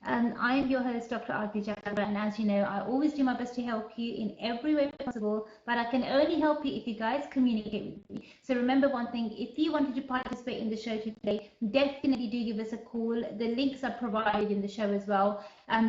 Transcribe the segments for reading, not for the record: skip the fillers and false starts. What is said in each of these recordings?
I am your host, Dr. Arti Jangra, and as you know, I always do my best to help you in every way possible, but I can only help you if you guys communicate with me. So remember one thing, if you wanted to participate in the show today, definitely do give us a call. The links are provided in the show as well,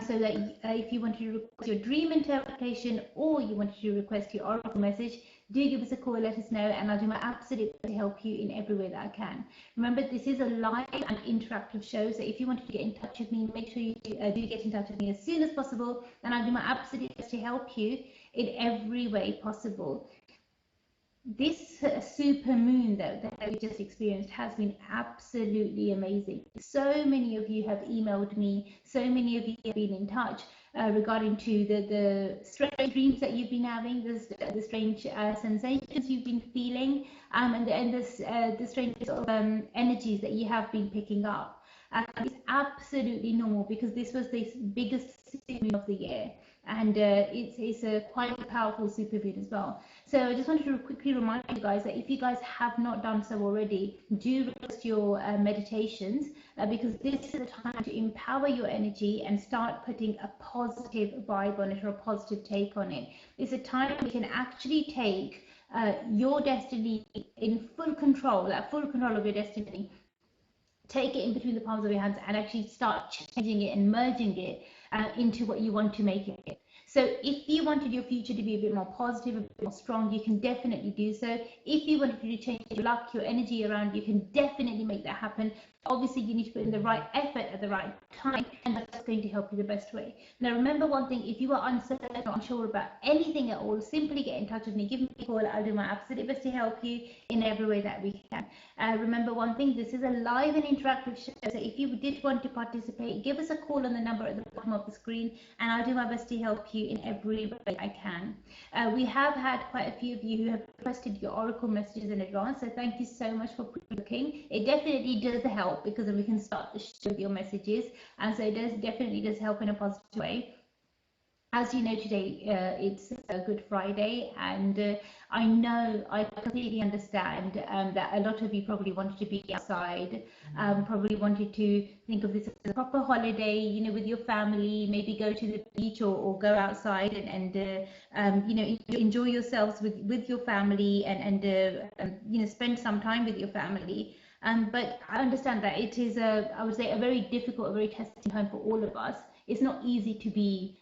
so that if you wanted to request your dream interpretation or you wanted to request your oracle message, do give us a call, let us know, and I'll do my absolute best to help you in every way that I can. Remember, this is a live and interactive show, so if you wanted to get in touch with me, make sure you do get in touch with me as soon as possible, and I'll do my absolute best to help you in every way possible. This super moon that we just experienced has been absolutely amazing. So many of you have emailed me, so many of you have been in touch regarding to the strange dreams that you've been having, the strange sensations you've been feeling, and the strange sort of energies that you have been picking up. It's absolutely normal because this was the biggest moon of the year, and it's a quite powerful supermoon as well. So I just wanted to quickly remind you guys that if you guys have not done so already, do request your meditations because this is the time to empower your energy and start putting a positive vibe on it or a positive take on it. It's a time we can actually take your destiny in full control, that full control of your destiny. Take it in between the palms of your hands and actually start changing it and merging it into what you want to make it. So if you wanted your future to be a bit more positive, a bit more strong, you can definitely do so. If you wanted to change your luck, your energy around, you can definitely make that happen. Obviously, you need to put in the right effort at the right time, and that's going to help you the best way. Now, remember one thing, if you are uncertain or unsure about anything at all, simply get in touch with me, give me a call. I'll do my absolute best to help you in every way that we can. Remember one thing, this is a live and interactive show, so if you did want to participate, give us a call on the number at the bottom of the screen, and I'll do my best to help you in every way I can. We have had quite a few of you who have requested your oracle messages in advance, so thank you so much for pre-booking. It definitely does help because then we can start the show with your messages, and so it definitely does help in a positive way. As you know, today it's a Good Friday, and I completely understand that a lot of you probably wanted to be outside, probably wanted to think of this as a proper holiday, you know, with your family, maybe go to the beach or go outside and you know, enjoy yourselves with your family and you know, spend some time with your family. But I understand that it is I would say, a very difficult, a very testing time for all of us. It's not easy to be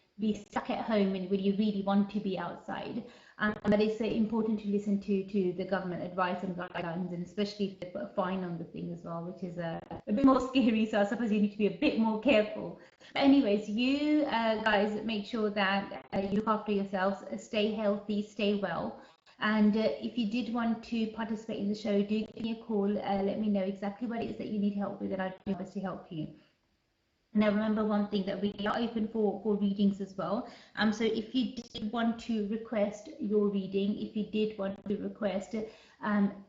stuck at home and when you really want to be outside. But it's important to listen to the government advice and guidelines, and especially if they put a fine on the thing as well, which is a bit more scary. So I suppose you need to be a bit more careful. But anyways, you guys make sure that you look after yourselves, stay healthy, stay well. And if you did want to participate in the show, do give me a call. Let me know exactly what it is that you need help with, and I'll do my best to help you. Now remember one thing, that we are open for readings as well. So if you did want to request your reading, if you did want to request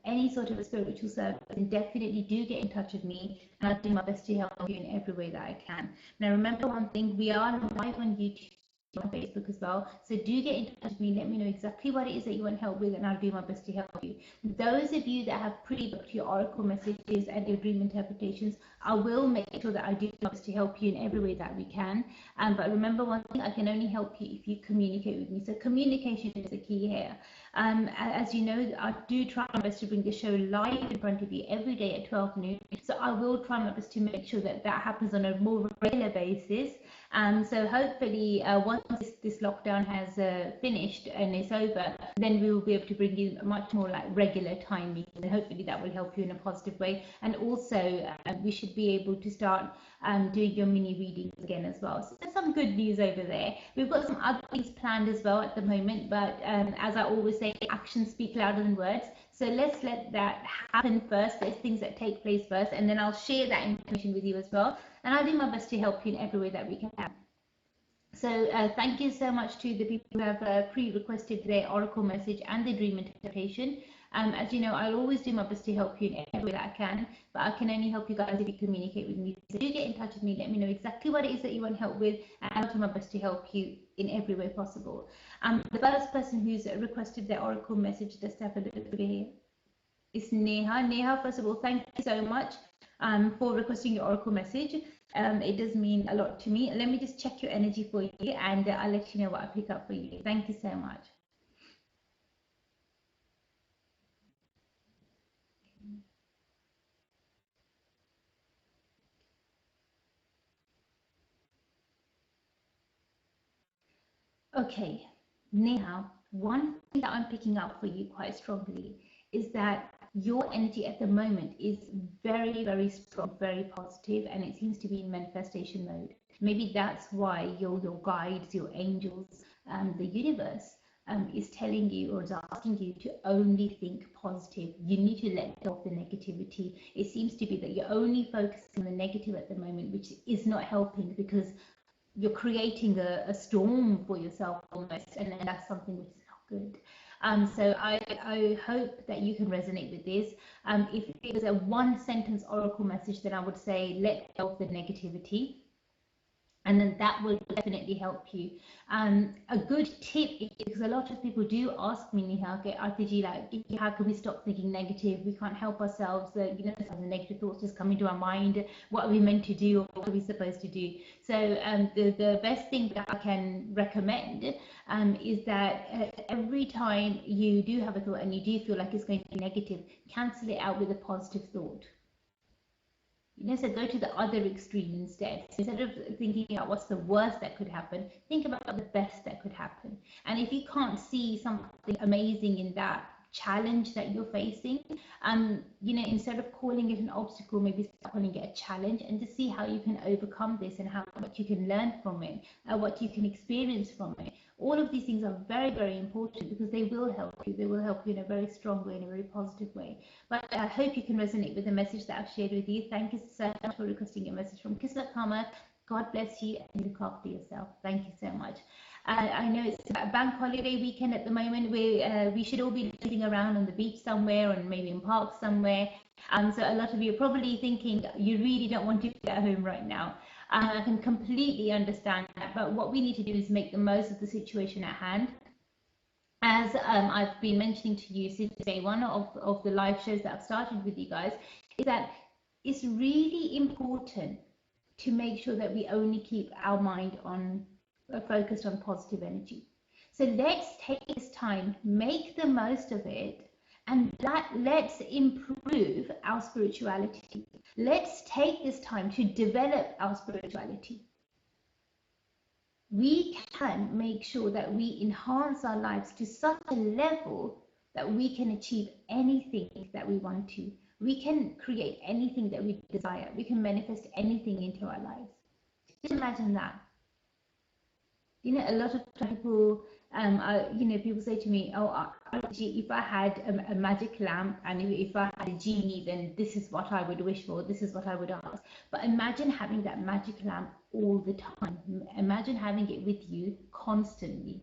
any sort of a spiritual service, then definitely do get in touch with me, and I'll do my best to help you in every way that I can. Now remember one thing, we are live on YouTube, on Facebook as well, so do get in touch with me, let me know exactly what it is that you want help with, and I'll do my best to help you. Those of you that have pre-booked your oracle messages and your dream interpretations, I will make sure that I do my best to help you in every way that we can. But remember one thing, I can only help you if you communicate with me, so communication is the key here. As you know, I do try my best to bring the show live in front of you every day at 12 noon, so I will try my best to make sure that that happens on a more regular basis. So hopefully once this lockdown has finished and it's over, then we will be able to bring you much more like regular timing, and hopefully that will help you in a positive way. And also we should be able to start doing your mini readings again as well. So there's some good news over there. We've got some other things planned as well at the moment, but as I always say, actions speak louder than words. So let's let that happen first. There's things that take place first, and then I'll share that information with you as well. And I'll do my best to help you in every way that we can. So thank you so much to the people who have pre-requested their oracle message and their dream interpretation. As you know, I'll always do my best to help you in every way that I can, but I can only help you guys if you communicate with me. So do get in touch with me, let me know exactly what it is that you want help with, and I'll do my best to help you in every way possible. The first person who's requested their oracle message, just have a look over here, is Neha. Neha, first of all, thank you so much for requesting your oracle message. It does mean a lot to me. Let me just check your energy for you, and I'll let you know what I pick up for you. Thank you so much. Okay, now one thing that I'm picking up for you quite strongly is that your energy at the moment is very, very strong, very positive, and it seems to be in manifestation mode. Maybe that's why your guides, your angels, the universe is telling you or is asking you to only think positive. You need to let go of the negativity. It seems to be that you're only focusing on the negative at the moment, which is not helping because you're creating a storm for yourself almost, and that's something which is not good. So I hope that you can resonate with this. If it was a one sentence oracle message, then I would say let go of the negativity, and then that will definitely help you. A good tip is, because a lot of people do ask me, Neha, okay, Arti, like, how can we stop thinking negative? We can't help ourselves. The negative thoughts just come into our mind. What are we meant to do, or what are we supposed to do? So the best thing that I can recommend is that every time you do have a thought and you do feel like it's going to be negative, cancel it out with a positive thought. So go to the other extreme instead. So instead of thinking about what's the worst that could happen, think about the best that could happen. And if you can't see something amazing in that challenge that you're facing, instead of calling it an obstacle, maybe start calling it a challenge, and to see how you can overcome this and how what you can learn from it, what you can experience from it. All of these things are very, very important because they will help you. They will help you in a very strong way, in a very positive way. But I hope you can resonate with the message that I've shared with you. Thank you so much for requesting a message from Kismatkarma. God bless you and look after yourself. Thank you so much. I know it's a bank holiday weekend at the moment. We should all be sitting around on the beach somewhere, or maybe in parks somewhere. So a lot of you are probably thinking you really don't want to be at home right now. I can completely understand that. But what we need to do is make the most of the situation at hand. As I've been mentioning to you since day one of the live shows that I've started with you guys, is that it's really important to make sure that we only keep our mind on focused on positive energy. So let's take this time, make the most of it, and let's improve our spirituality. Let's take this time to develop our spirituality. We can make sure that we enhance our lives to such a level that we can achieve anything that we want to. We can create anything that we desire. We can manifest anything into our lives. Just imagine that. A lot of people, people say to me, oh, if I had a magic lamp and if I had a genie, then this is what I would wish for, this is what I would ask. But imagine having that magic lamp all the time. Imagine having it with you constantly.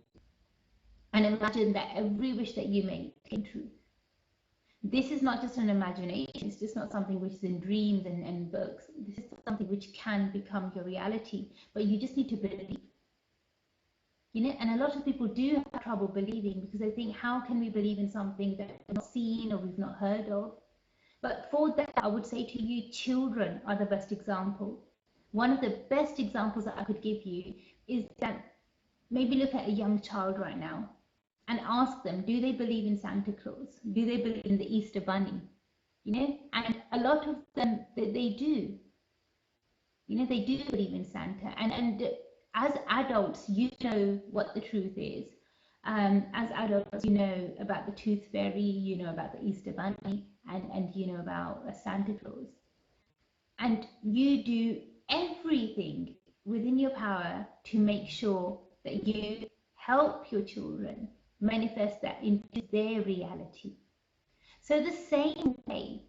And imagine that every wish that you make came true. This is not just an imagination. It's just not something which is in dreams and books. This is something which can become your reality. But you just need to believe. And a lot of people do have trouble believing because they think, how can we believe in something that we've not seen or we've not heard of? But for that, I would say to you, children are the best example. One of the best examples that I could give you is that maybe look at a young child right now and ask them, do they believe in Santa Claus? Do they believe in the Easter Bunny? And a lot of them, they do. They do believe in Santa. And as adults, you know what the truth is. As adults, you know about the Tooth Fairy, you know about the Easter Bunny, and you know about Santa Claus. And you do everything within your power to make sure that you help your children manifest that into their reality. So the same way,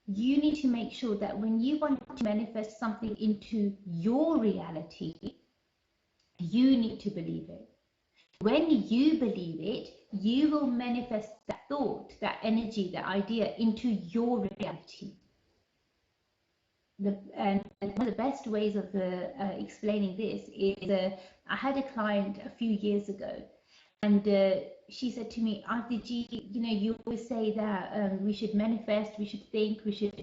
you need to make sure that when you want to manifest something into your reality, you need to believe it. When you believe it, you will manifest that thought, that energy, that idea into your reality. And one of the best ways of explaining this is I had a client a few years ago, And she said to me, Auntie G, you know, you always say that we should manifest, we should think, we should,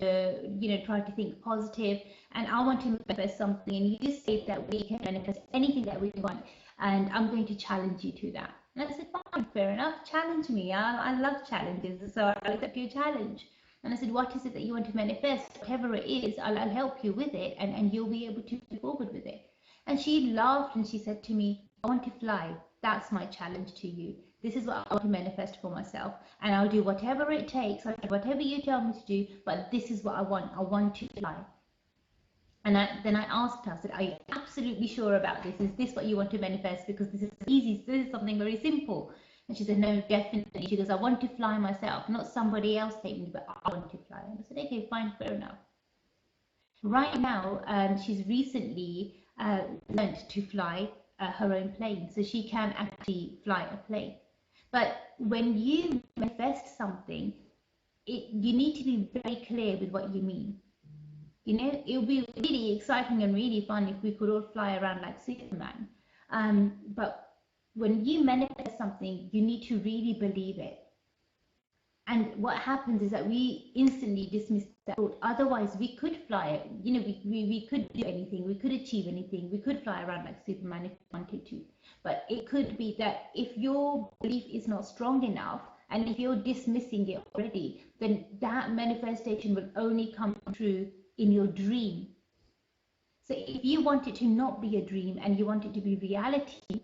you know, try to think positive. And I want to manifest something. And you say that we can manifest anything that we want. And I'm going to challenge you to that. And I said, fine, fair enough, challenge me. I love challenges, so I'll accept your challenge. And I said, what is it that you want to manifest? Whatever it is, I'll help you with it, and you'll be able to move forward with it. And she laughed and she said to me, I want to fly. That's my challenge to you. This is what I want to manifest for myself. And I'll do whatever it takes, I'll do whatever you tell me to do, but this is what I want. I want to fly. And then I asked her, I said, are you absolutely sure about this? Is this what you want to manifest? Because this is easy, this is something very simple. And she said, no, definitely. She goes, I want to fly myself, not somebody else take me, but I want to fly. And I said, okay, fine, fair enough. Right now, she's recently learned to fly her own plane, so she can actually fly a plane. But when you manifest something, you need to be very clear with what you mean. You know, it would be really exciting and really fun if we could all fly around like Superman. But when you manifest something, you need to really believe it. And what happens is that we instantly dismiss that thought. Otherwise, we could fly it. You know, we could do anything. We could achieve anything. We could fly around like Superman if we wanted to. But it could be that if your belief is not strong enough, and if you're dismissing it already, then that manifestation will only come true in your dream. So if you want it to not be a dream and you want it to be reality,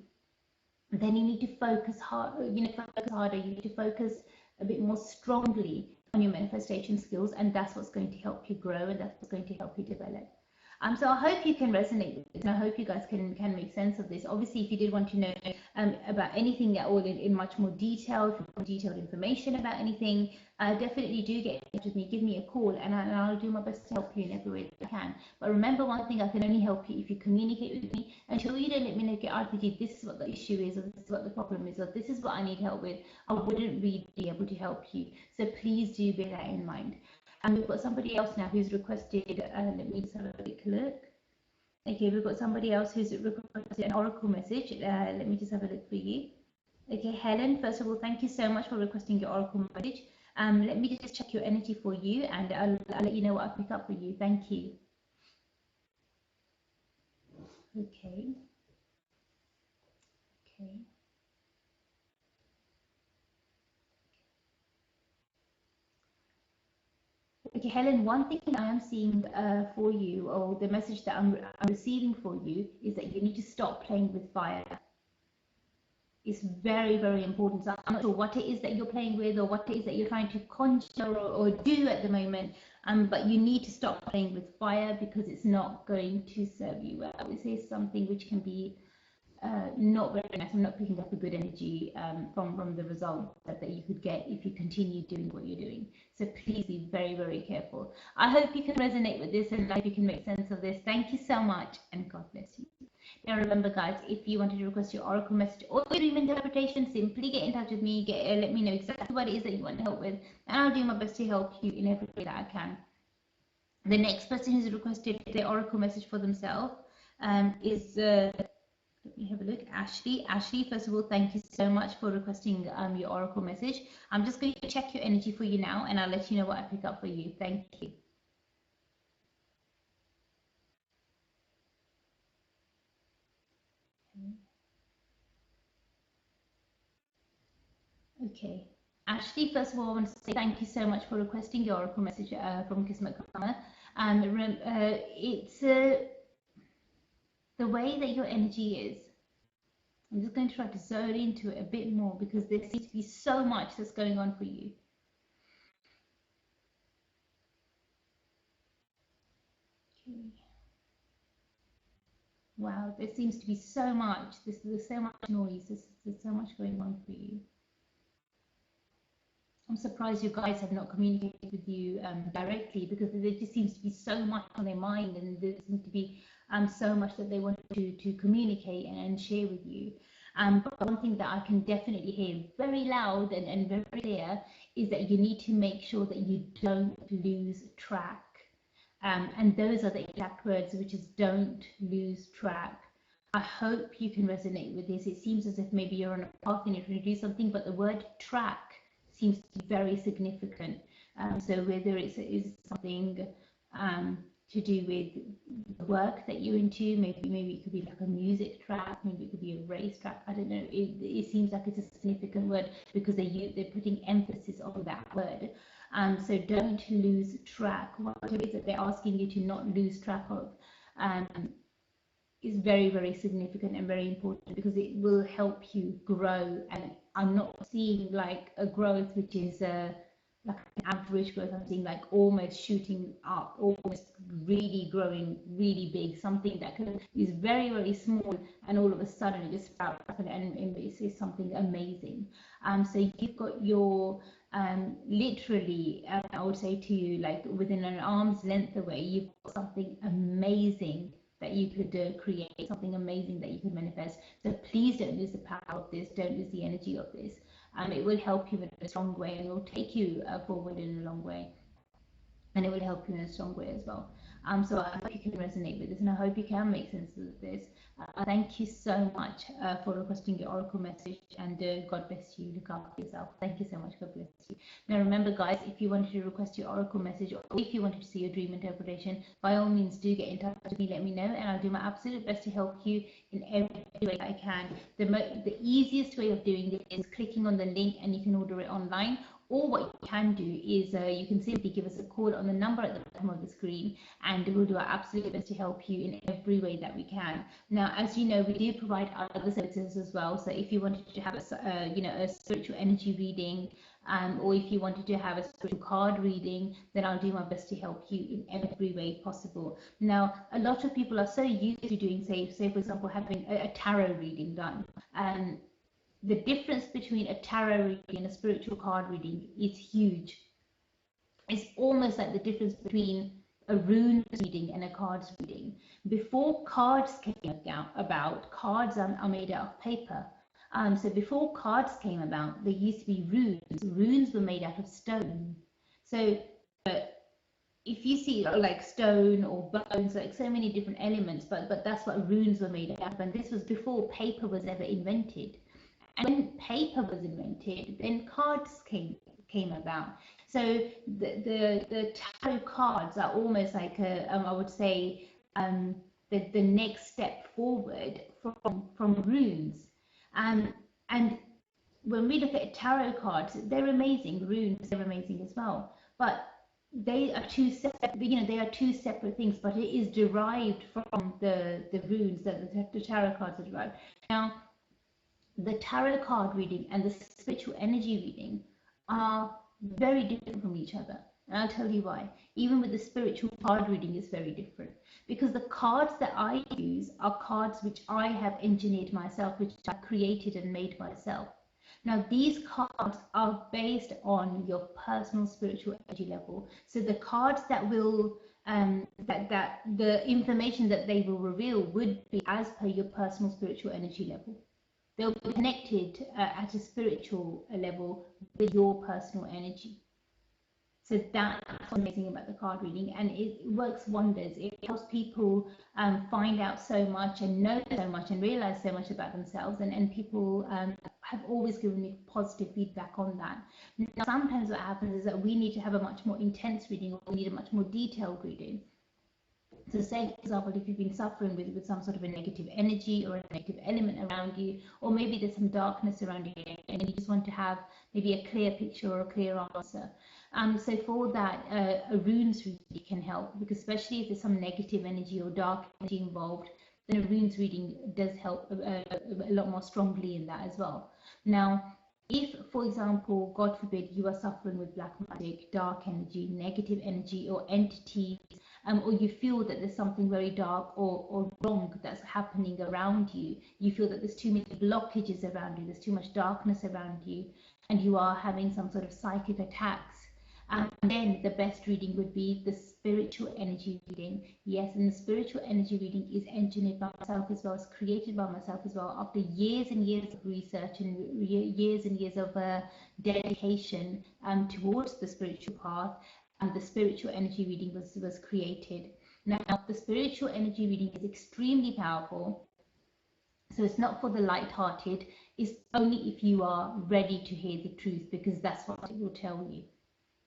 then you need to focus hard. You know, focus harder. You need to focus a bit more strongly on your manifestation skills, and that's what's going to help you grow, and that's what's going to help you develop. So I hope you can resonate with this, and I hope you guys can make sense of this. Obviously, if you did want to know about anything at all in much more detail, if you want detailed information about anything, definitely do get in touch with me, give me a call, and I'll do my best to help you in every way that I can. But remember one thing, I can only help you if you communicate with me. Until you don't let me know, get RPG, this is what the issue is, or this is what the problem is, or this is what I need help with, I wouldn't really be able to help you. So please do bear that in mind. And we've got somebody else now who's requested, let me just have a quick look. Okay, we've got somebody else who's requested an oracle message. Let me just have a look for you. Okay, Helen, first of all, thank you so much for requesting your oracle message. Let me just check your energy for you, and I'll let you know what I pick up for you. Thank you. Okay. Okay. Okay, Helen, one thing I am seeing for you, or the message that I'm receiving for you, is that you need to stop playing with fire. It's very, very important. So I'm not sure what it is that you're playing with, or what it is that you're trying to conjure or do at the moment, but you need to stop playing with fire, because it's not going to serve you well. This is something which can be not very nice. I'm not picking up a good energy from the result that you could get if you continue doing what you're doing. So please be very, very careful. I hope you can resonate with this, and I hope you can make sense of this. Thank you so much, and God bless you. Now remember, guys, if you wanted to request your oracle message or your dream interpretation, simply get in touch with me. Let me know exactly what it is that you want help with, and I'll do my best to help you in every way that I can. The next person who's requested the oracle message for themselves is let me have a look. Ashley. Ashley, first of all, thank you so much for requesting your oracle message. I'm just going to check your energy for you now, and I'll let you know what I pick up for you. Thank you. Okay. Ashley, first of all, I want to say thank you so much for requesting your oracle message from Kismatkarma. It's the way that your energy is. I'm just going to try to zone into it a bit more, because there seems to be so much that's going on for you. Okay. Wow, there seems to be so much. There's so much noise. There's so much going on for you. I'm surprised you guys have not communicated with you directly, because there just seems to be so much on their mind, and there seems to be so much that they want to communicate and share with you. But one thing that I can definitely hear very loud and very clear is that you need to make sure that you don't lose track. And those are the exact words, which is don't lose track. I hope you can resonate with this. It seems as if maybe you're on a path and you're trying to do something, but the word track seems to be very significant. So whether it's something to do with the work that you're into, maybe it could be like a music track, maybe it could be a race track. I don't know. It seems like it's a significant word because they're putting emphasis on that word. So don't lose track. Whatever it is that they're asking you to not lose track of. Is very, very significant and very important because it will help you grow. And I'm not seeing like a growth which is like an average growth. I'm seeing like almost shooting up, almost really growing really big, something that is very, very small and all of a sudden it just sprouts up and it's something amazing. So you've got your literally, I would say to you, like within an arm's length away, you've got something amazing that you could create, something amazing that you could manifest. So please don't lose the power of this, don't lose the energy of this. It will help you in a strong way and it will take you forward in a long way. And it will help you in a strong way as well. So I hope you can resonate with this and I hope you can make sense of this. Thank you so much for requesting your oracle message and God bless you. Look after yourself. Thank you so much. God bless you. Now remember guys, if you wanted to request your oracle message or if you wanted to see your dream interpretation, by all means do get in touch with me, let me know and I'll do my absolute best to help you in every way I can. The easiest way of doing this is clicking on the link and you can order it online. Or what you can do is you can simply give us a call on the number at the bottom of the screen and we'll do our absolute best to help you in every way that we can. Now, as you know, we do provide other services as well. So if you wanted to have a spiritual energy reading or if you wanted to have a spiritual card reading, then I'll do my best to help you in every way possible. Now, a lot of people are so used to doing, say for example, having a tarot reading done. The difference between a tarot reading and a spiritual card reading is huge. It's almost like the difference between a rune reading and a cards reading. Before cards came about, cards are made out of paper. So before cards came about, there used to be runes. Runes were made out of stone. So if you see like stone or bones, like so many different elements, but that's what runes were made out of. And this was before paper was ever invented. And when paper was invented, then cards came about. So the tarot cards are almost like I would say the next step forward from runes. And when we look at tarot cards, they're amazing. Runes, they're amazing as well. But they are two separate. They are two separate things. But it is derived from the runes that the tarot cards are derived. Now, the tarot card reading and the spiritual energy reading are very different from each other. And I'll tell you why. Even with the spiritual card reading is very different. Because the cards that I use are cards which I have engineered myself, which I created and made myself. Now, these cards are based on your personal spiritual energy level. So the cards that will that the information that they will reveal would be as per your personal spiritual energy level. They'll be connected at a spiritual level with your personal energy. So that's what's amazing about the card reading, and it works wonders. It helps people find out so much and know so much and realize so much about themselves, and people have always given me positive feedback on that. Now, sometimes what happens is that we need to have a much more intense reading, or we need a much more detailed reading. So say, for example, if you've been suffering with some sort of a negative energy or a negative element around you, or maybe there's some darkness around you and you just want to have maybe a clear picture or a clear answer. So for that, a runes reading can help, because especially if there's some negative energy or dark energy involved, then a runes reading does help a lot more strongly in that as well. Now, if, for example, God forbid, you are suffering with black magic, dark energy, negative energy, or entities, or you feel that there's something very dark or wrong that's happening around you, you feel that there's too many blockages around you, there's too much darkness around you, and you are having some sort of psychic attacks, then the best reading would be the spiritual energy reading. Yes, and the spiritual energy reading is engineered by myself as well, it's created by myself as well, after years and years of research and years and years of dedication towards the spiritual path. And the spiritual energy reading was created. Now, the spiritual energy reading is extremely powerful. So it's not for the light-hearted. It's only if you are ready to hear the truth, because that's what it will tell you.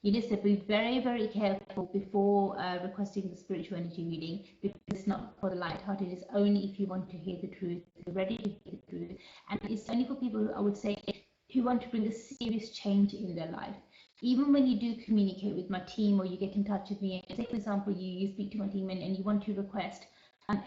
You need to be very, very careful before requesting the spiritual energy reading, because it's not for the light-hearted. It's only if you want to hear the truth, you're ready to hear the truth. And it's only for people who, I would say, who want to bring a serious change in their life. Even when you do communicate with my team, or you get in touch with me, and say, for example, you speak to my team and you want to request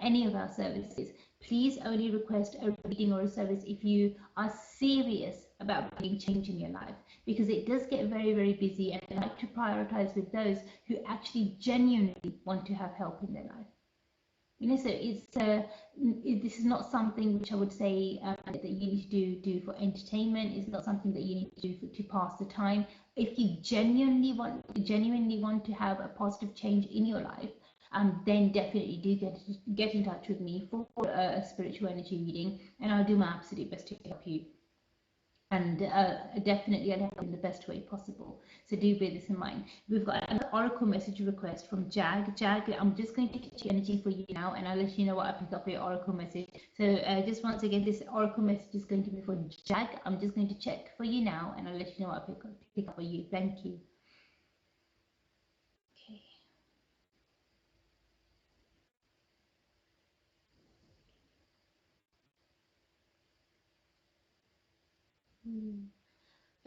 any of our services, please only request a reading or a service if you are serious about bringing change in your life, because it does get very, very busy, and I like to prioritize with those who actually genuinely want to have help in their life. You know, so this is not something which I would say that you need to do for entertainment. It's not something that you need to do to pass the time. If you genuinely want to have a positive change in your life, then definitely do get in touch with me for a spiritual energy reading, and I'll do my absolute best to help you. And definitely I'll help you in the best way possible. So do bear this in mind. We've got an oracle message request from Jag. Jag, I'm just going to get your energy for you now, and I'll let you know what I pick up for your oracle message. So just once again, this oracle message is going to be for Jag. I'm just going to check for you now, and I'll let you know what I pick up for you. Thank you. Okay.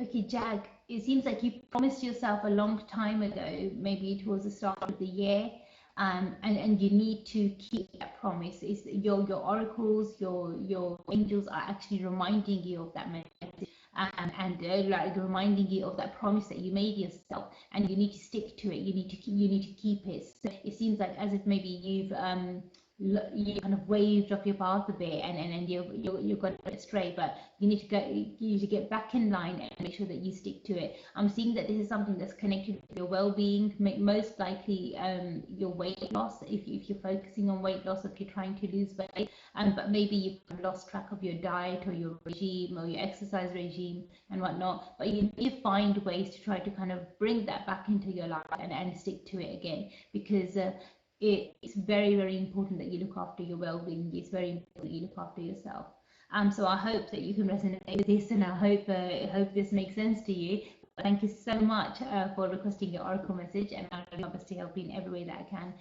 Okay, Jag, it seems like you promised yourself a long time ago, maybe towards the start of the year, and you need to keep that promise. It's your oracles, your angels are actually reminding you of that message, and like reminding you of that promise that you made yourself, and you need to stick to it. You need to keep it. So it seems like as if maybe you kind of waved off your path a bit, and you're going astray, but you need to get back in line and make sure that you stick to it. I'm seeing that this is something that's connected with your well-being, most likely your weight loss, if you're focusing on weight loss, if you're trying to lose weight, but maybe you've lost track of your diet or your regime or your exercise regime and whatnot, but you need to find ways to try to kind of bring that back into your life and stick to it again, because it's very, very important that you look after your well-being. It's very important that you look after yourself. So I hope that you can resonate with this, and I hope this makes sense to you. Thank you so much for requesting your oracle message, and I'll do my best to help you in every way that I can.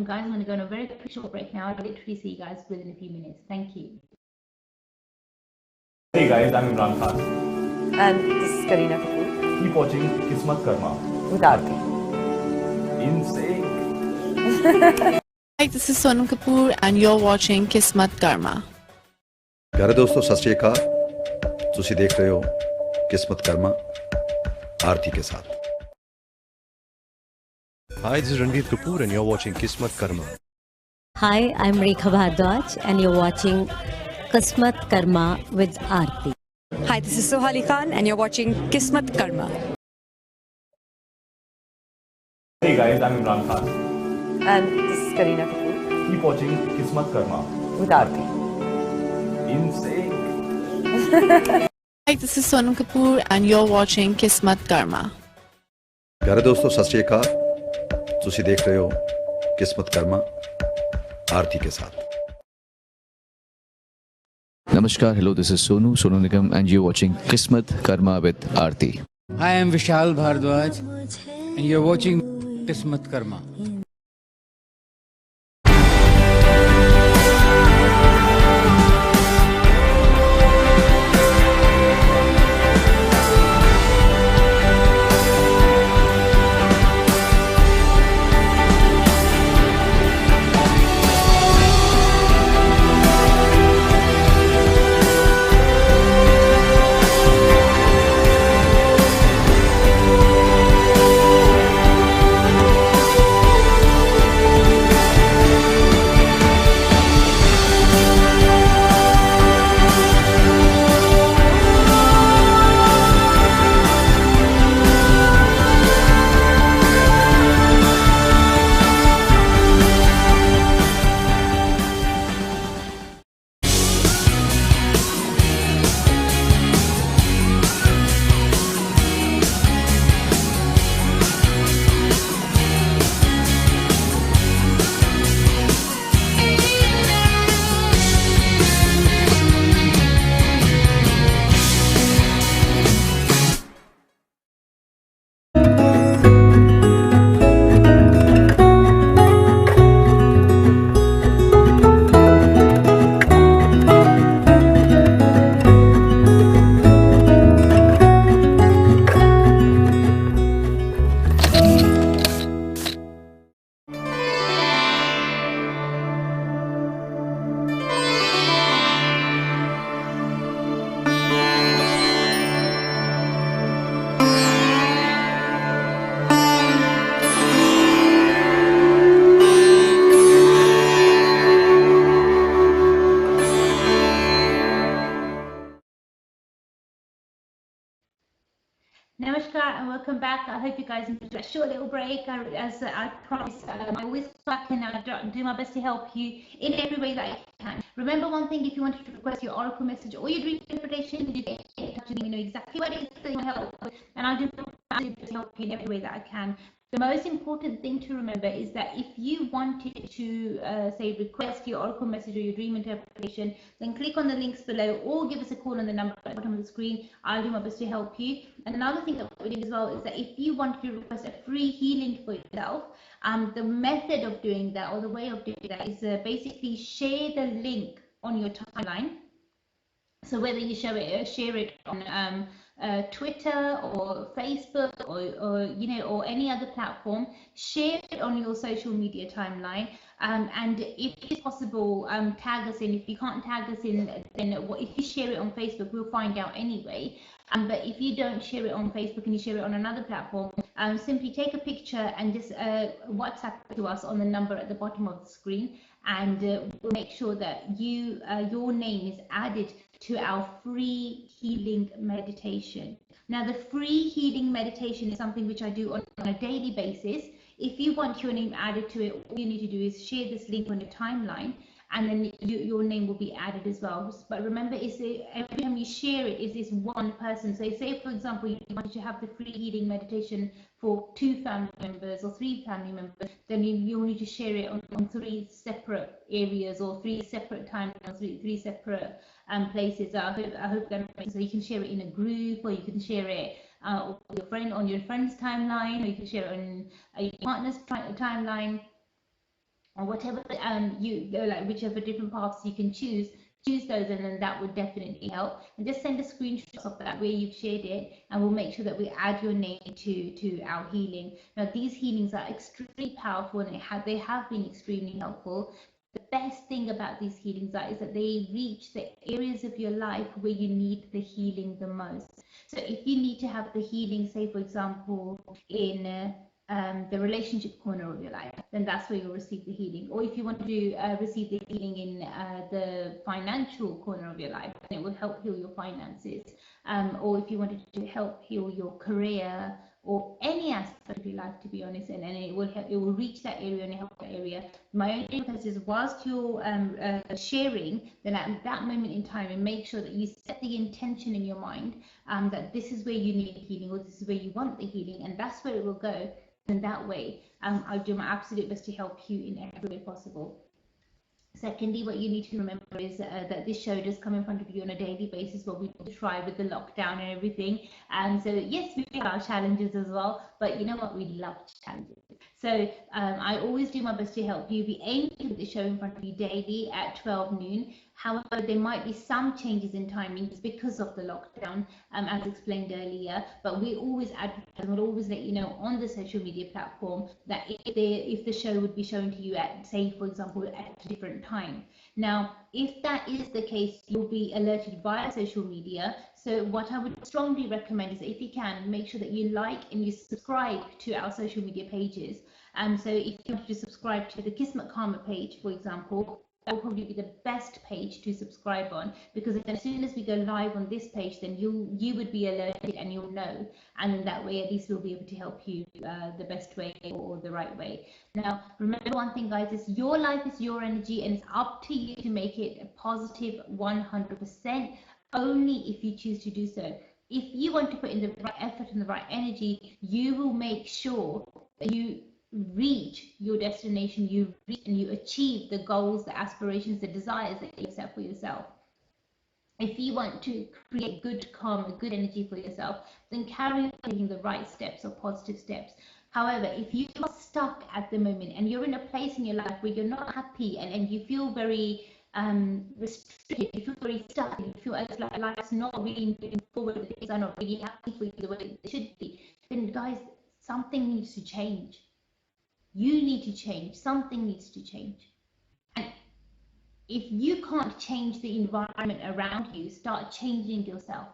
Guys, I'm going to go on a very quick short break now. I'll literally see you guys within a few minutes. Thank you. Hey guys, I'm Imran Khan. And this is Kareena Kapoor. Keep watching Kismatkarma With Arti. in sync. Hi, this is Sonam Kapoor and you're watching Kismatkarma. प्यारे दोस्तों सत श्री अकाल ਤੁਸੀਂ ਦੇਖ ਰਹੇ ਹੋ किस्मत कर्मा आरती के साथ। Hi, this is Ranveer Kapoor and you're watching Kismatkarma. Hi, I'm Rekha Bhardwaj and you're watching Kismatkarma with Arti. Hi, this is Sohali Khan and you're watching Kismatkarma. Hey guys, I'm Imran Khan. And this is Kareena Kapoor. Keep watching Kismatkarma With Arti. in sync. Hi, this is Sonam Kapoor and you're watching Kismatkarma. प्यारे दोस्तों सत श्री अकाल ਤੁਸੀਂ ਦੇਖ ਰਹੇ ਹੋ किस्मत कर्मा आरती के साथ। Namaskar, hello, this is Sonu Nigam and you're watching Kismat Karma with Arti. Hi, I am Vishal Bhardwaj and you're watching Kismatkarma. welcome back. I hope you guys enjoyed a short little break. As I promised, I always come back and do my best to help you in every way that I can. Remember one thing, if you wanted to request your oracle message or your dream interpretation, you get in touch with me, you know exactly what it is that you want help with, and I'll do my best to help you in every way that I can. The most important thing to remember is that if you wanted to say request your oracle message or your dream interpretation, then click on the links below or give us a call on the number at the bottom of the screen. I'll do my best to help you. And another thing that we're doing as well is that if you want to request a free healing for yourself, the method of doing that, or the way of doing that, is basically share the link on your timeline. So whether you share it on Twitter or Facebook or you know, or any other platform, share it on your social media timeline, and if it's possible, tag us in. If you can't tag us in, then if you share it on Facebook, we'll find out anyway. But if you don't share it on Facebook and you share it on another platform, simply take a picture and just WhatsApp it to us on the number at the bottom of the screen, and we'll make sure that your name is added to our free healing meditation. Now, the free healing meditation is something which I do on a daily basis. If you want your name added to it, all you need to do is share this link on your timeline, and then your name will be added as well. But remember, every time you share it, is this one person. So say, for example, you wanted to have the free healing meditation for 2 family members or 3 family members, then you need to share it on 3 separate areas or 3 separate timelines, 3 separate places. I hope that makes sense. So you can share it in a group, or you can share it on your friend's timeline, or you can share it on your partner's timeline, or whatever you like, whichever different paths you can choose those, and then that would definitely help. And just send a screenshot of that where you've shared it, and we'll make sure that we add your name to our healing. Now, these healings are extremely powerful, and they have been extremely helpful. The best thing about these healings is that they reach the areas of your life where you need the healing the most. So if you need to have the healing, say for example in the relationship corner of your life, then that's where you'll receive the healing. Or if you want to receive the healing in the financial corner of your life, then it will help heal your finances. Or if you wanted to help heal your career or any aspect of your life, to be honest, and it will reach that area and help that area. My only request is, whilst you're sharing, then at that moment in time, and make sure that you set the intention in your mind that this is where you need healing, or this is where you want the healing, and that's where it will go. And that way, I'll do my absolute best to help you in every way possible. Secondly, what you need to remember is that this show does come in front of you on a daily basis, but we try with the lockdown and everything. And so, yes, we have our challenges as well, but you know what? We love challenges. So I always do my best to help you. We aim to put the show in front of you daily at 12 noon. However, there might be some changes in timings because of the lockdown, as explained earlier, but we always advertise and we'll always let you know on the social media platform that if the show would be shown to you at, say, for example, at a different time. Now, if that is the case, you'll be alerted via social media. So what I would strongly recommend is that if you can, make sure that you like and you subscribe to our social media pages. So if you want to subscribe to the Kismatkarma page, for example, that will probably be the best page to subscribe on, because as soon as we go live on this page, then you would be alerted and you'll know, and in that way at least we'll be able to help you the best way or the right way. Now, remember one thing, guys, is your life is your energy, and it's up to you to make it a positive 100%, only if you choose to do so. If you want to put in the right effort and the right energy, you will make sure that you reach your destination, you reach and you achieve the goals, the aspirations, the desires that you set for yourself. If you want to create good karma, good energy for yourself, then carry on taking the right steps or positive steps. However, if you are stuck at the moment and you're in a place in your life where you're not happy and you feel very restricted, you feel very stuck, you feel as like life's not really moving forward, things are not really happening for you the way they should be, then guys, something needs to change. You need to change. Something needs to change. And if you can't change the environment around you, start changing yourself.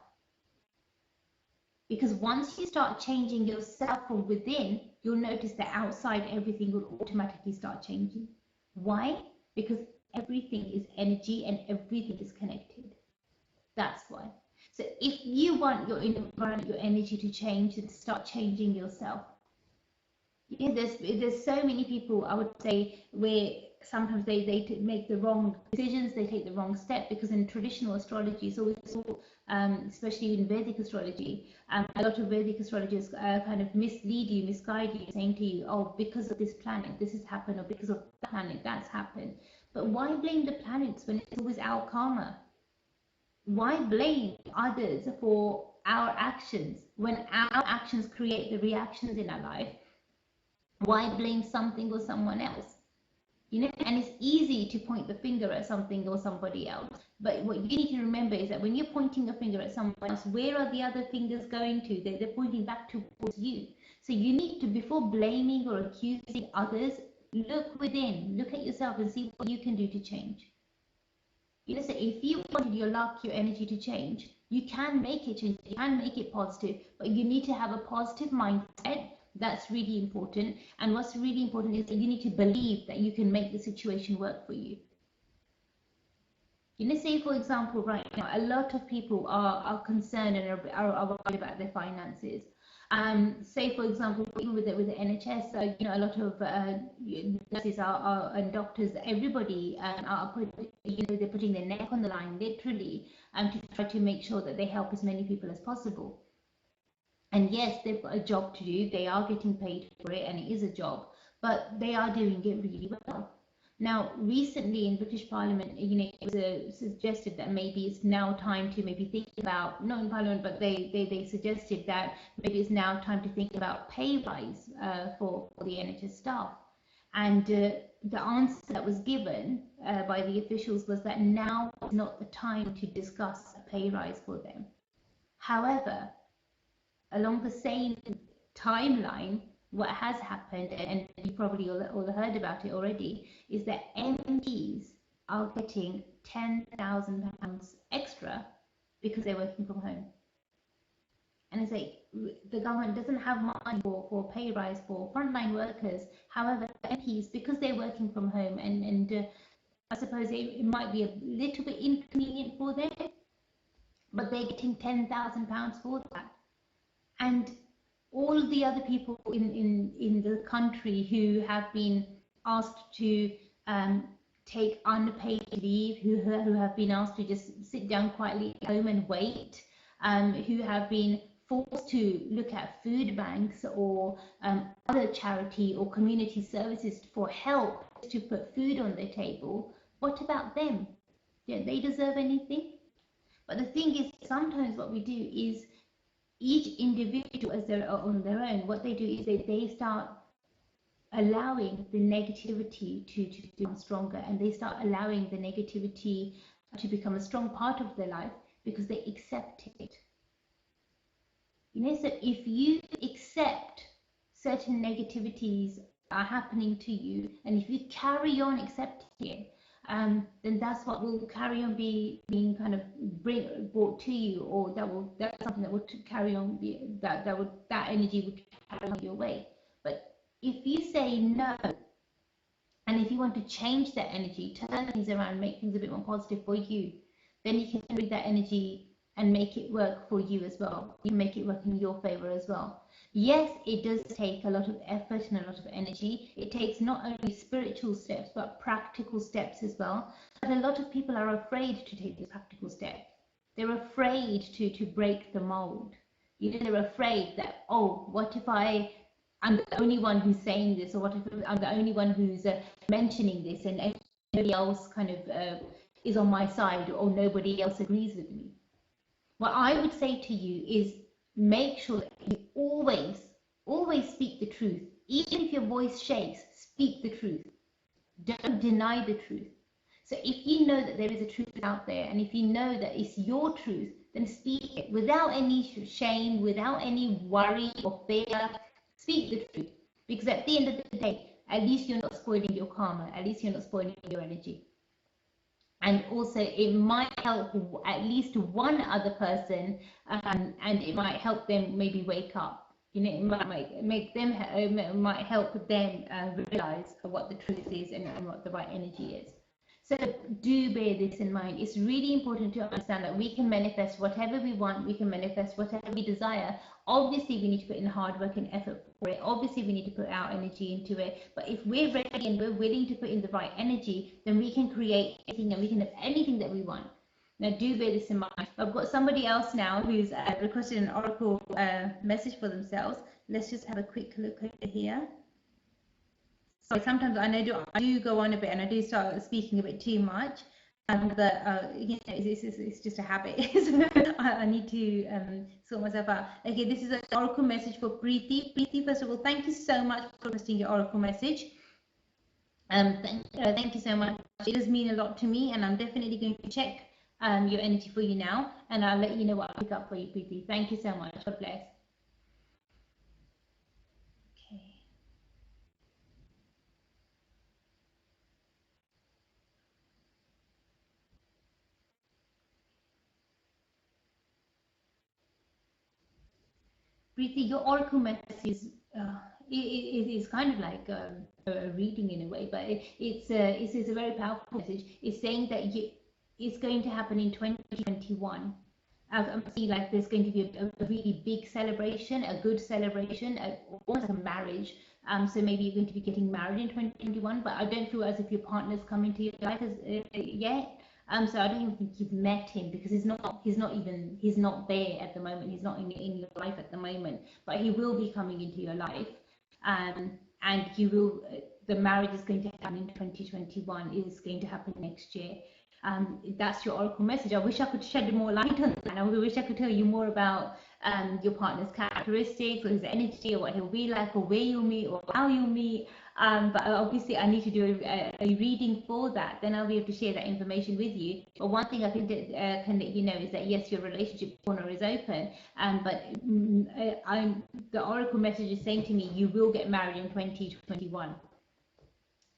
Because once you start changing yourself from within, you'll notice that outside everything will automatically start changing. Why? Because everything is energy and everything is connected. That's why. So if you want your environment, your energy to change, then start changing yourself. There's so many people, I would say, where sometimes they make the wrong decisions, they take the wrong step, because in traditional astrology, so especially in Vedic astrology, a lot of Vedic astrologers kind of mislead you, misguide you, saying to you, oh, because of this planet this has happened, or because of that planet that's happened. But why blame the planets when it's always our karma? Why blame others for our actions when our actions create the reactions in our life? Why blame something or someone else? And it's easy to point the finger at something or somebody else. But what you need to remember is that when you're pointing a finger at someone else, where are the other fingers going to? They're pointing back towards you. So you need to, before blaming or accusing others, look within, look at yourself and see what you can do to change. So if you wanted your luck, your energy to change, you can make it change, you can make it positive, but you need to have a positive mindset. That's really important. And what's really important is that you need to believe that you can make the situation work for you. Say, for example, right now, a lot of people are concerned and are worried about their finances. Say, for example, even with the NHS, a lot of nurses and doctors, everybody are they're putting their neck on the line, literally, to try to make sure that they help as many people as possible. And yes, they've got a job to do. They are getting paid for it, and it is a job, but they are doing it really well. Now, recently in British Parliament, it was suggested that maybe it's now time to maybe think about, not in Parliament, but they suggested that maybe it's now time to think about pay rise for the NHS staff. And the answer that was given by the officials was that now is not the time to discuss a pay rise for them. However, along the same timeline, what has happened, and you probably all heard about it already, is that MPs are getting £10,000 extra because they're working from home. And it's like the government doesn't have money for pay rise for frontline workers. However, MPs, because they're working from home, and I suppose it might be a little bit inconvenient for them, but they're getting £10,000 for that. And all the other people in the country who have been asked to take unpaid leave, who have been asked to just sit down quietly at home and wait, who have been forced to look at food banks or other charity or community services for help to put food on their table, what about them? Don't they deserve anything? But the thing is, sometimes what we do is, each individual, as they're on their own, what they do is they start allowing the negativity to become stronger, and they start allowing the negativity to become a strong part of their life because they accept it. So if you accept certain negativities are happening to you, and if you carry on accepting it, then that's what will carry on being kind of brought to you, or that's something that will carry on that energy would carry on your way. But if you say no, and if you want to change that energy, turn things around, make things a bit more positive for you, then you can read that energy and make it work for you as well. You make it work in your favor as well. Yes, it does take a lot of effort and a lot of energy. It takes not only spiritual steps, but practical steps as well. But a lot of people are afraid to take these practical steps. They're afraid to break the mold. They're afraid that, oh, what if I'm the only one who's saying this, or what if I'm the only one who's mentioning this, and everybody else kind of is on my side, or nobody else agrees with me. What I would say to you is, make sure that you always speak the truth. Even if your voice shakes, speak the truth. Don't deny the truth. So if you know that there is a truth out there, and if you know that it's your truth, then speak it without any shame, without any worry or fear. Speak the truth. Because at the end of the day, at least you're not spoiling your karma. At least you're not spoiling your energy. And also, it might help at least one other person, and it might help them maybe wake up. It might make them, it might help them realize what the truth is and what the right energy is. So do bear this in mind. It's really important to understand that we can manifest whatever we want, we can manifest whatever we desire. Obviously, we need to put in hard work and effort for it. Obviously, we need to put our energy into it. But if we're ready and we're willing to put in the right energy, then we can create anything and we can have anything that we want. Now, do bear this in mind. I've got somebody else now who's requested an oracle message for themselves. Let's just have a quick look over here. So sometimes I know I do go on a bit and I do start speaking a bit too much, but you know, it's just a habit. So I need to sort myself out. Okay, this is an oracle message for Preeti. Preeti, first of all, thank you so much for posting your oracle message. Thank you so much. It does mean a lot to me, and I'm definitely going to check your energy for you now, and I'll let you know what I pick up for you, Preeti. Thank you so much. God bless. Okay. Preeti, your oracle message it is kind of like a reading in a way, but it's a very powerful message. It's saying that it's going to happen in 2021. I'm seeing like there's going to be a really big celebration, a good celebration, almost like a marriage. So maybe you're going to be getting married in 2021, but I don't feel as if your partner's come into your life yet. So I don't even think you've met him because he's not there at the moment. He's not in your life at the moment, but he will be coming into your life. And the marriage is going to happen in 2021. It is going to happen next year. That's your oracle message. I wish I could shed more light on that. I wish I could tell you more about your partner's characteristics or his energy or what he'll be like or where you'll meet or how you'll meet. But obviously I need to do a reading for that. Then I'll be able to share that information with you. But one thing I can let you know is that yes, your relationship corner is open. But the oracle message is saying to me, you will get married in 2021.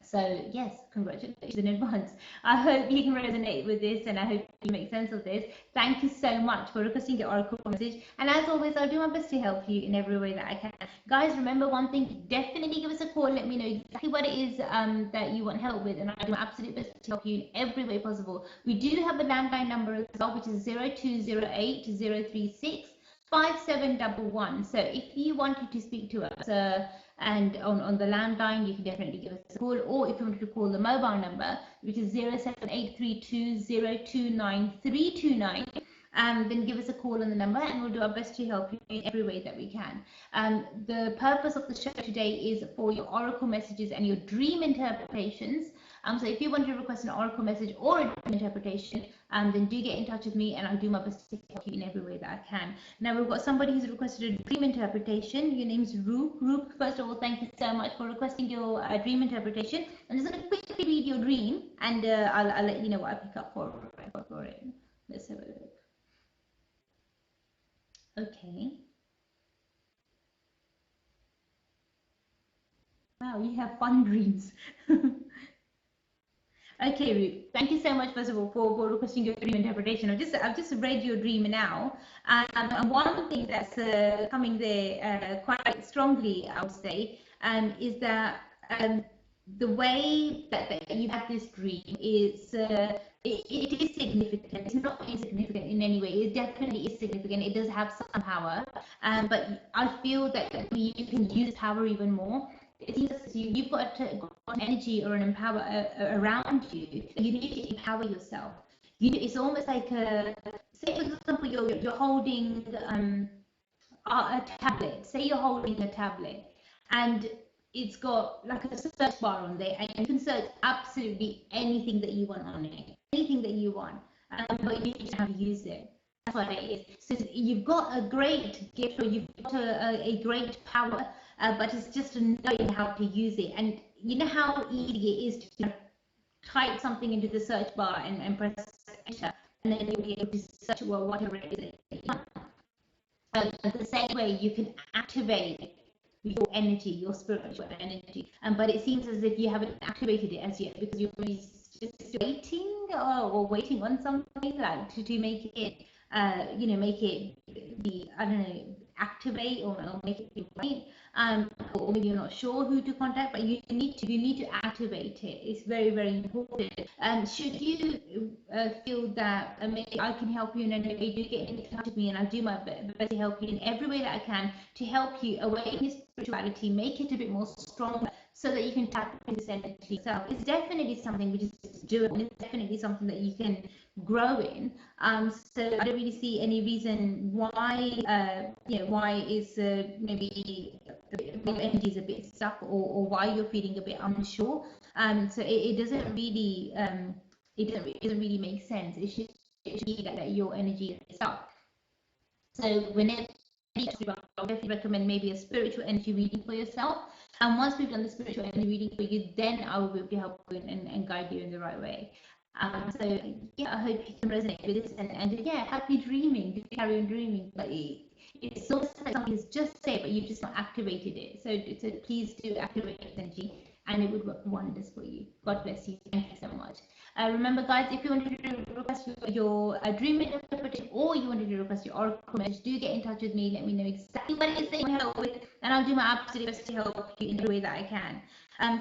So yes, congratulations in advance. I hope you can resonate with this and I hope you make sense of this. Thank you so much for requesting your oracle message. And as always, I'll do my best to help you in every way that I can. Guys, remember one thing, definitely give us a call. Let me know exactly what it is that you want help with. And I'll do my absolute best to help you in every way possible. We do have a landline number as well, which is 0208 036 5711. So if you wanted to speak to us, and on the landline, you can definitely give us a call, or if you wanted to call the mobile number, which is 07832029329, then give us a call on the number and we'll do our best to help you in every way that we can. The purpose of the show today is for your oracle messages and your dream interpretations. So if you want to request an oracle message or a dream interpretation, then do get in touch with me and I'll do my best to help you in every way that I can. Now we've got somebody who's requested a dream interpretation. Your name's Roop. Roop, first of all, thank you so much for requesting your dream interpretation. I'm just going to quickly read your dream and I'll let you know what I pick up for it. Let's have a look. Okay. Wow, you have fun dreams. Okay, Ruth, thank you so much, first of all, for requesting your dream interpretation. I've just read your dream now. And one thing that's coming there quite strongly, I would say, is that the way that you have this dream is it is significant. It's not insignificant in any way. It definitely is significant. It does have some power, but I feel that you can use power even more. It seems as you've got an energy or an empower around you. You need to empower yourself. It's almost like say for example you're holding a tablet. Say you're holding a tablet, and it's got like a search bar on there, and you can search absolutely anything that you want on it, anything that you want, but you need to know how to use it. That's what it is. So you've got a great gift, or you've got a great power, but it's just knowing how to use it. And you know how easy it is to type something into the search bar and press enter, and then you'll be able to search whatever it is that you want. The same way you can activate your energy, your spiritual energy, but it seems as if you haven't activated it as yet because you're just waiting or waiting on something like to make it make it be, I don't know, activate or make it feel right. Or maybe you're not sure who to contact, but you need to activate it. It's very, very important. Should you feel that maybe I can help you in any way, do get in touch with me, and I'll do my best to help you in every way that I can to help you awaken your spirituality, make it a bit more stronger, so that you can tap into this energy yourself. It's definitely something which is doable. It's definitely something that you can grow in. So I don't really see any reason why why is maybe the energy is a bit stuck, or why you're feeling a bit unsure. So it doesn't really doesn't really make sense. It should be that your energy is stuck. So whenever I definitely recommend maybe a spiritual energy reading for yourself. And once we've done the spiritual energy reading for you, then I will be able to help you and guide you in the right way. So yeah, I hope you can resonate with this, and yeah, happy dreaming. Do carry on dreaming, but it's so like something is just said, but you've just not activated it. So please do activate this energy, and it would work wonders for you. God bless you. Thank you so much. Remember, guys, if you wanted to request your dream interpretation, or you wanted to request your oracle message, do get in touch with me. Let me know exactly what it is that you want help with, and I'll do my absolute best to help you in the way that I can.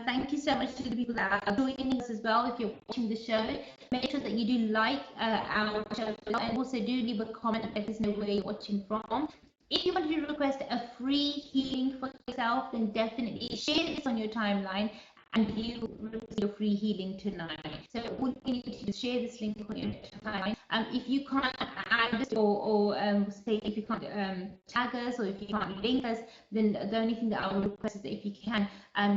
Thank you so much to the people that are joining us as well. If you're watching the show, make sure that you do like our show, and also do leave a comment and let us know where you're watching from. If you want to request a free healing for yourself, then definitely share this on your timeline, and you will receive your free healing tonight. So all you need to do is share this link on your timeline. If you can't add us, or say if you can't tag us, or if you can't link us, then the only thing that I would request is that if you can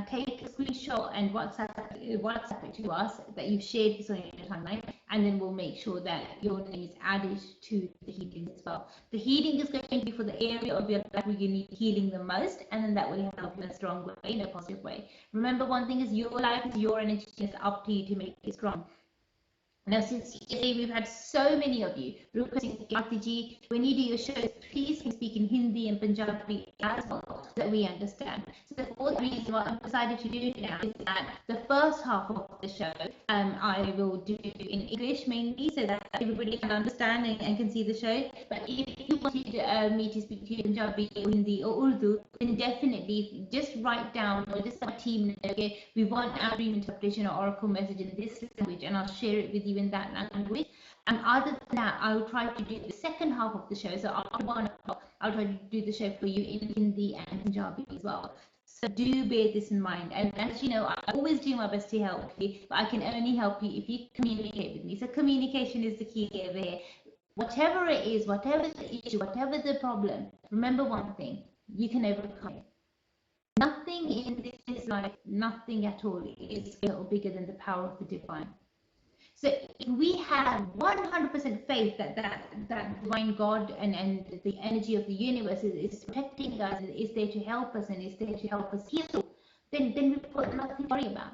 take a screenshot and WhatsApp it to us that you've shared this on your timeline, and then we'll make sure that your name is added to the healing as well. The healing is going to be for the area of your life where you need healing the most, and then that will help in a strong way, in a positive way. Remember, one thing is your life is your energy. It's up to you to make it strong. Now, since yesterday we've had so many of you requesting Arti ji, when you do your shows, please can speak in Hindi and Punjabi as well, so that we understand. So the fourth reason why I've decided to do now is that the first half of the show I will do in English mainly, so that everybody can understand and can see the show. But if you wanted me to speak to you in Punjabi or Hindi or Urdu, then definitely just write down, or just our team know, okay, we want our dream interpretation or oracle message in this language, and I'll share it with you in that language. And other than that, I will try to do the second half of the show. So after 1 o'clock, I'll try to do the show for you in Hindi and Punjabi as well. So do bear this in mind. And as you know, I always do my best to help you, but I can only help you if you communicate with me. So communication is the key over here. Whatever it is, whatever the issue, whatever the problem, remember one thing: you can overcome it. Nothing in this life, nothing at all, is bigger than the power of the divine. So if we have 100% faith that divine God and the energy of the universe is protecting us, is there to help us, and is there to help us heal, then we've got nothing to worry about.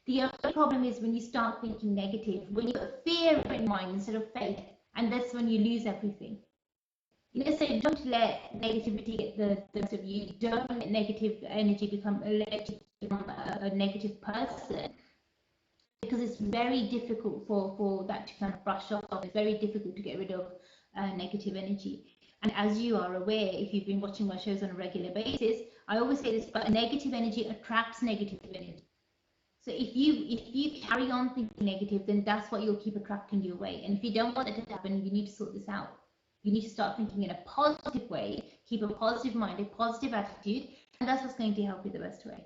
The only problem is when you start thinking negative, when you put fear in mind instead of faith, and that's when you lose everything. You know, so don't let negativity get the best of you. Don't let negative energy become a negative person, because it's very difficult for that to kind of brush off. It's very difficult to get rid of negative energy. And as you are aware, if you've been watching my shows on a regular basis, I always say this, but negative energy attracts negative energy. So if you carry on thinking negative, then that's what you'll keep attracting your way. And if you don't want that to happen, you need to sort this out. You need to start thinking in a positive way, keep a positive mind, a positive attitude, and that's what's going to help you the best way.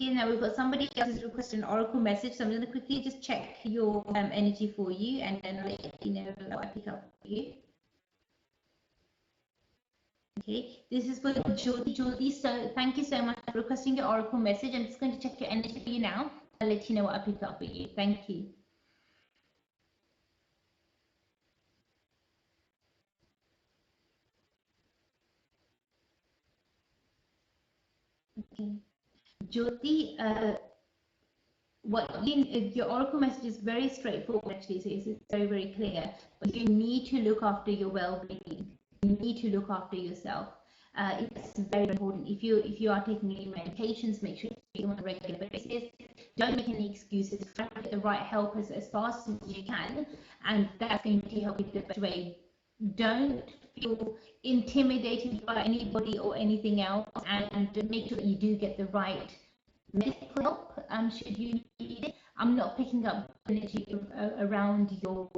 Okay, now we've got somebody else who's requested an oracle message, so I'm going to quickly just check your energy for you, and then I'll let you know what I pick up for you. Okay, this is for Jyoti. So thank you so much for requesting your oracle message. I'm just going to check your energy for you now. I'll let you know what I pick up for you. Thank you. Okay, Jyoti, your oracle message is very straightforward actually, so it's very, very clear. But you need to look after your well-being. You need to look after yourself. It's very important. If you are taking any medications, make sure you do on a regular basis. Don't make any excuses. Try to get the right help as fast as you can, and that's going to help you the best way. Don't feel intimidated by anybody or anything else, and make sure that you do get the right medical help should you need it. I'm not picking up energy around your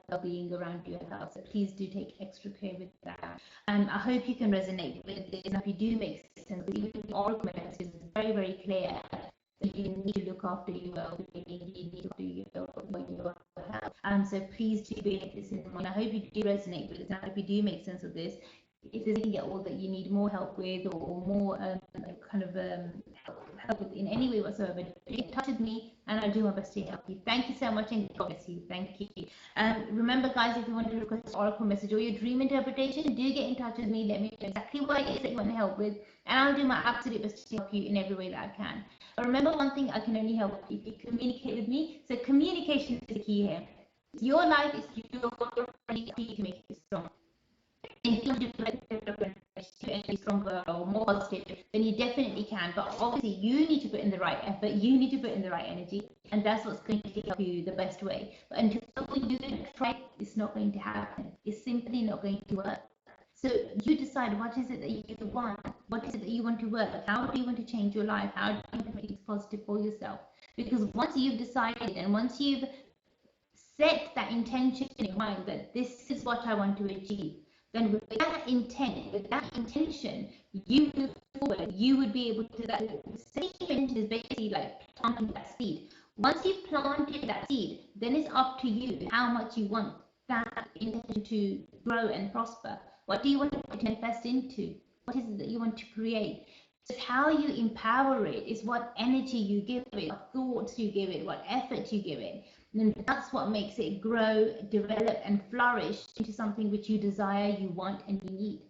well-being, around your health, so please do take extra care with that. I hope you can resonate with this. If you do make sense, even the oracle message is very, very clear that you need to look after your well-being, you need to look after your health. So please do bear this in mind. I hope you do resonate with this, and I hope you do make sense of this. If there's anything at all that you need more help with, or more help with in any way whatsoever, get in touch with me and I'll do my best to help you. Thank you so much, and God bless you. Thank you. Remember, guys, if you want to request oracle message or your dream interpretation, do get in touch with me. Let me know exactly what it is that you want help with, and I'll do my absolute best to help you in every way that I can. But remember one thing, I can only help if you communicate with me. So communication is the key here. Your life is your key to make it strong. If you want to be stronger or more positive, then you definitely can. But obviously, you need to put in the right effort. You need to put in the right energy, and that's what's going to help you the best way. But until you try, it's not going to happen. It's simply not going to work. So you decide, what is it that you want? What is it that you want to work? How do you want to change your life? How do you want to make it positive for yourself? Because once you've decided, and once you've set that intention in your mind that this is what I want to achieve, then with that intent, with that intention, you move forward. You would be able to, that setting intention is basically like planting that seed. Once you've planted that seed, then it's up to you how much you want that intention to grow and prosper. What do you want to manifest into? What is it that you want to create? It's how you empower it, is what energy you give it, what thoughts you give it, what effort you give it. And that's what makes it grow, develop, and flourish into something which you desire, you want, and you need.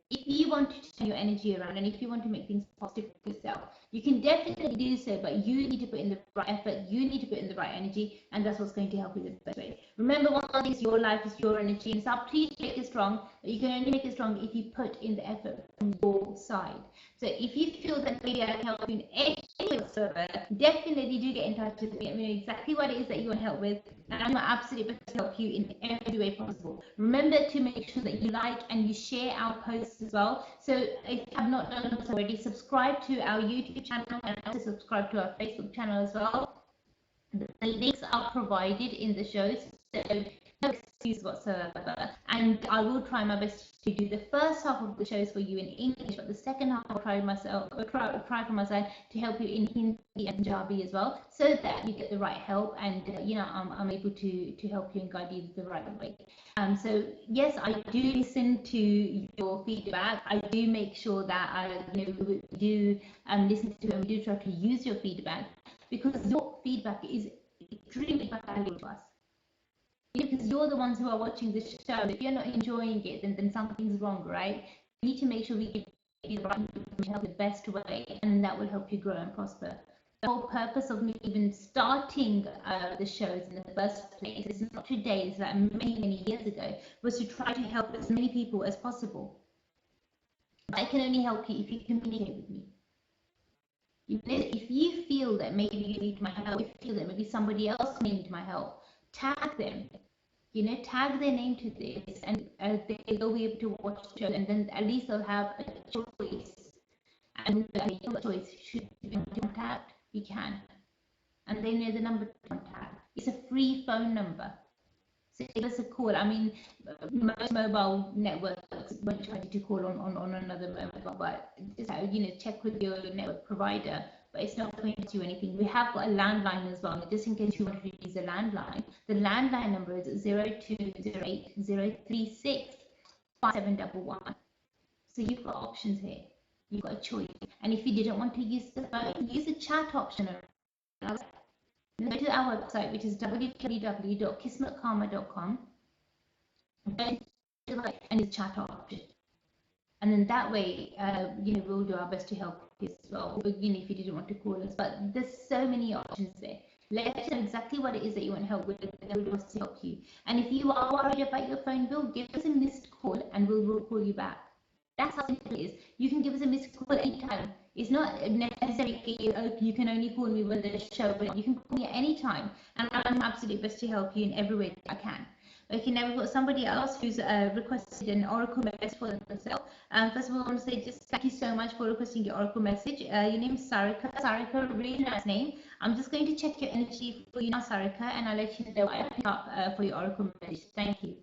If you want to turn your energy around, and if you want to make things positive for yourself, you can definitely do so, but you need to put in the right effort, you need to put in the right energy, and that's what's going to help you the best way. Remember, one thing is your life is your energy, and it's up to you to make it strong, but you can only make it strong if you put in the effort from your side. So if you feel that maybe I can help you in any way whatsoever, definitely do get in touch with me. Let me know exactly what it is that you want help with, and I'm absolutely best to help you in every way possible. Remember to make sure that you like and you share our posts as well. So if you have not done so already, subscribe to our YouTube channel and also subscribe to our Facebook channel as well. The links are provided in the shows, so no excuse whatsoever. And I will try my best to do the first half of the shows for you in English, but the second half I'll try from my side to help you in Hindi and Punjabi as well, so that you get the right help, and I'm able to help you and guide you the right way. So yes, I do listen to your feedback. I do make sure that I do listen to, and we do try to use your feedback, because your feedback is extremely valuable to us. Because you're the ones who are watching this show. If you're not enjoying it, then something's wrong, right? We need to make sure we give you the right information the best way, and that will help you grow and prosper. The whole purpose of me even starting the shows in the first place is not today, it's like many years ago, was to try to help as many people as possible. I can only help you if you communicate with me. If you feel that maybe you need my help, if you feel that maybe somebody else needs my help, tag them. Tag their name to this, and they'll be able to watch the show, and then at least they'll have a choice. And the choice, should you contact, you can. And they know the number to contact. It's a free phone number. So give us a call. I mean, most mobile networks won't try to call on another mobile, but just check with your network provider. But it's not going to do anything. We have got a landline as well, just in case you want to use a landline. The landline number is 0208 036 5711. So you've got options here. You've got a choice. And if you didn't want to use the phone, use the chat option. Go to our website, which is www.kismatkarma.com, and use the chat option. And then that way, we'll do our best to help you as well. If you didn't want to call us, but there's so many options there. Let us know exactly what it is that you want help with, and we'll do our best to help you. And if you are worried about your phone bill, give us a missed call, and we'll call you back. That's how simple it is. You can give us a missed call anytime. It's not necessary you can only call me when the show is on. You can call me at any time, and I'm absolutely best to help you in every way that I can. Okay, now we've got somebody else who's requested an oracle message for themselves. First of all, I want to say just thank you so much for requesting your oracle message. Your name is Sarika. Sarika, really nice name. I'm just going to check your energy for you now, Sarika, and I'll let you know what I pick up for your oracle message. Thank you.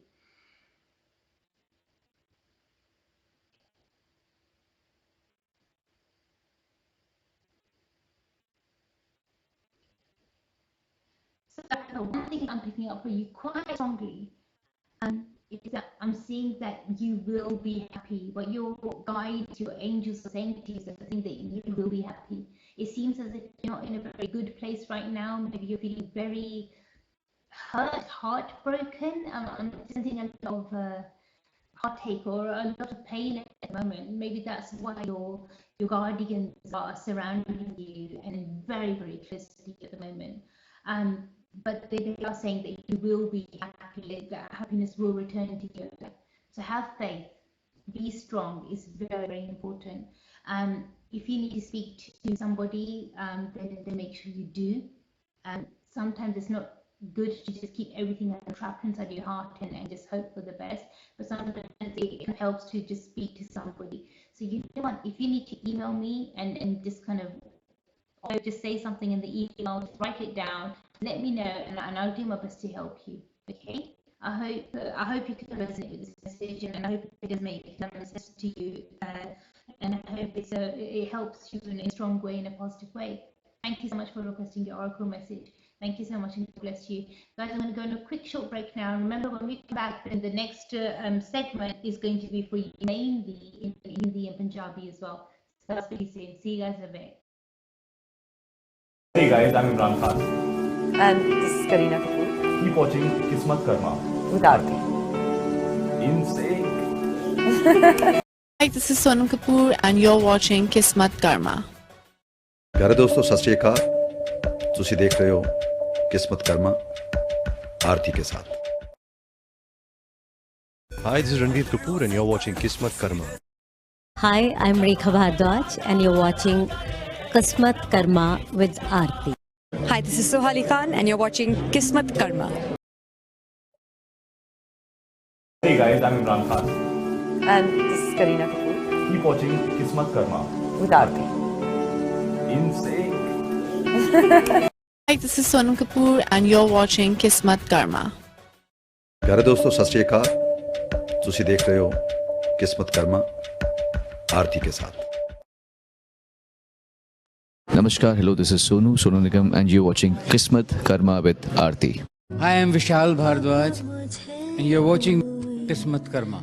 So one thing I'm picking up for you quite strongly is that I'm seeing that you will be happy. What your guides, your angels are saying to you is that you will be happy. It seems as if you're not in a very good place right now. Maybe you're feeling very hurt, heartbroken. I'm sensing a lot of heartache or a lot of pain at the moment. Maybe that's why your guardians are surrounding you and very, very close to you at the moment. But they are saying that you will be happy, that happiness will return to you. So have faith, be strong is very, very important. If you need to speak to somebody, then make sure you do. Sometimes it's not good to just keep everything trapped inside your heart and just hope for the best, but sometimes it helps to just speak to somebody. So you know what, if you need to email me and just kind of, or just say something in the email, just write it down, let me know, and I'll do my best to help you. Okay, I hope you can resonate with this message, and I hope it does make sense to you, and I hope it helps you in a strong way, in a positive way. Thank you so much for requesting your oracle message. Thank you so much, and God bless you. Guys, I'm going to go on a quick short break now. Remember, when we come back, then the next segment is going to be for you mainly in Hindi and Punjabi as well. So that's pretty soon. See you guys in a bit. Hey guys, I'm Imran Khan. And this is Kareena Kapoor Keep watching Kismatkarma. with Arti. In sync. Hi, this is Sonam Kapoor and you're watching Kismatkarma. प्यारे दोस्तों सत श्री अकाल ਤੁਸੀਂ ਦੇਖ ਰਹੇ ਹੋ किस्मत कर्मा आरती के साथ। Hi, this is Ranveer Kapoor and you're watching Kismatkarma. Hi, I'm Rekha Bhardwaj and you're watching Kismatkarma with Arti. Hi, this is Sohali Khan and you're watching Kismatkarma. Hey guys, I'm Imran Khan. And this is Kareena Kapoor Keep watching Kismatkarma. with Arti. In sync. Hi, this is Sonam Kapoor and you're watching Kismatkarma. प्यारे दोस्तों सत श्री अकाल ਤੁਸੀਂ ਦੇਖ ਰਹੇ ਹੋ किस्मत कर्मा आरती के साथ। Namaskar, hello, this is Sonu Nigam, and you're watching Kismat Karma with Arti. I am Vishal Bhardwaj and you're watching Kismatkarma.